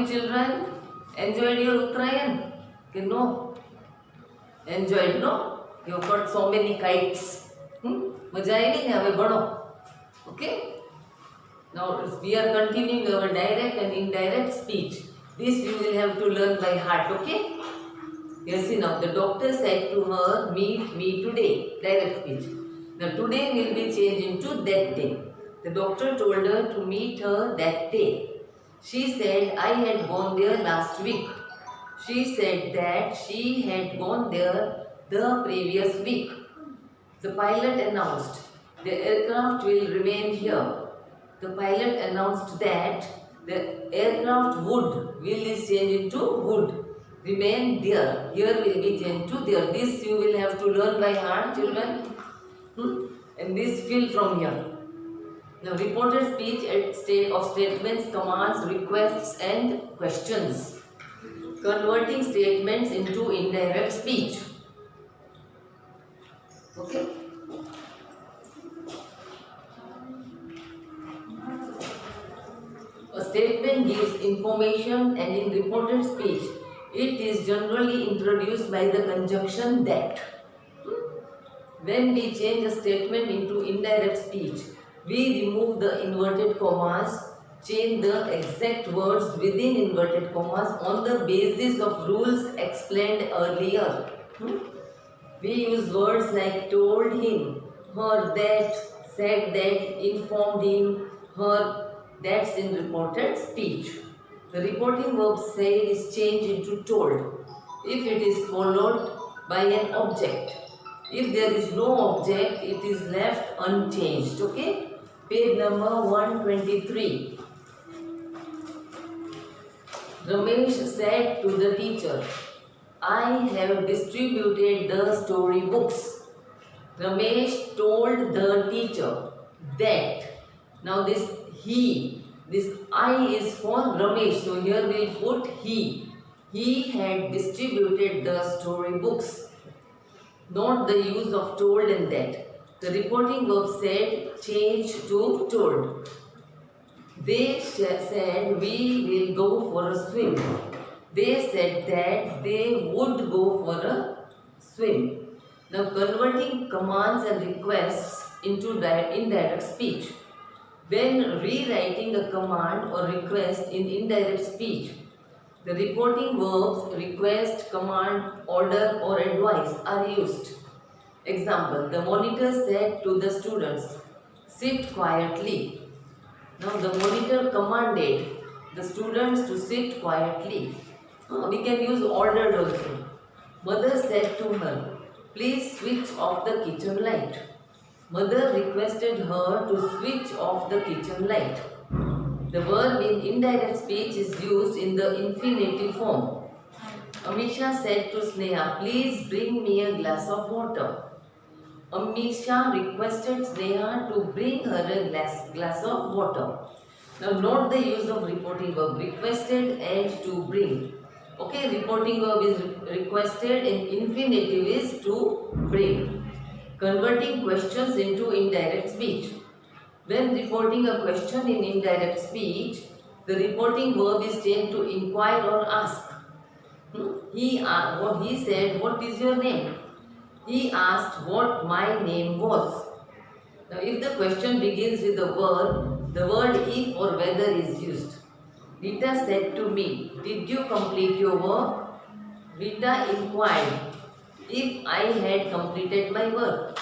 you children? Enjoyed your Uttarayan? Okay, no. Enjoyed, no? You have got so many kites. मजा आई नहीं हमें बढ़ो. Okay. Now we are continuing our direct and indirect speech. This you will have to learn by heart. Okay. Yes, now the doctor said to her, meet me today. Direct speech. Now today will be changed into that day. The doctor told her to meet her that day. She said, I had gone there last week. She said that she had gone there the previous week. The pilot announced, the aircraft will remain here. The pilot announced that the aircraft will is changed into would. Remain there. Here will be changed to there. This you will have to learn by heart, children. And this fill from here. Now, reported speech at state of statements, commands, requests and questions. Converting statements into indirect speech. Okay. A statement gives information, and in reported speech, it is generally introduced by the conjunction that. When we change a statement into indirect speech, we remove the inverted commas, change the exact words within inverted commas on the basis of rules explained earlier. We use words like told him, her that, said that, informed him, her. That's in reported speech. The reporting verb said is changed into told if it is followed by an object. If there is no object, it is left unchanged. Okay? Page number 123. Ramesh said to the teacher, I have distributed the story books. Ramesh told the teacher that. Now this I is for Ramesh. So here we will put he. He had distributed the story books. Not the use of told and that. The reporting verb said changed to told. They said we will go for a swim. They said that they would go for a swim. Now converting commands and requests into indirect speech. When rewriting a command or request in indirect speech, the reporting verbs request, command, order or advice are used. Example, the monitor said to the students, sit quietly. Now the monitor commanded the students to sit quietly. We can use ordered also. Mother said to her, please switch off the kitchen light. Mother requested her to switch off the kitchen light. The verb in indirect speech is used in the infinitive form. Amisha said to Sneha, please bring me a glass of water. Amisha requested Sneha to bring her a glass of water. Now note the use of reporting verb, requested and to bring. Okay, reporting verb is requested and infinitive is to bring. Converting questions into indirect speech. When reporting a question in indirect speech, the reporting verb is changed to inquire or ask. He said, what is your name? He asked what my name was. Now if the question begins with the word if or whether is used. Rita said to me, did you complete your work? Rita inquired if I had completed my work.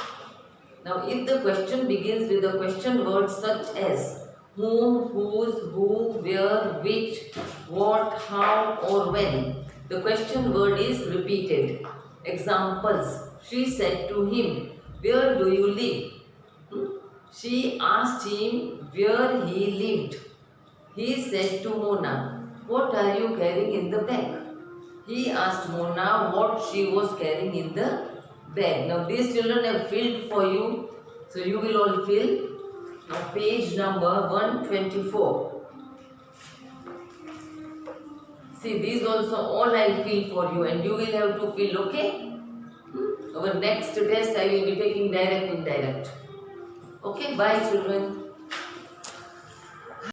Now if the question begins with a question word such as whom, whose, who, where, which, what, how or when, the question word is repeated. Examples, she said to him, where do you live? She asked him where he lived. He said to Mona, what are you carrying in the bag? He asked Mona what she was carrying in the bag. Now these children have filled for you. So you will all fill. Now page number 124. See, these also all I will fill for you and you will have to fill, okay? Our next test I will be taking direct, indirect. Okay, bye children.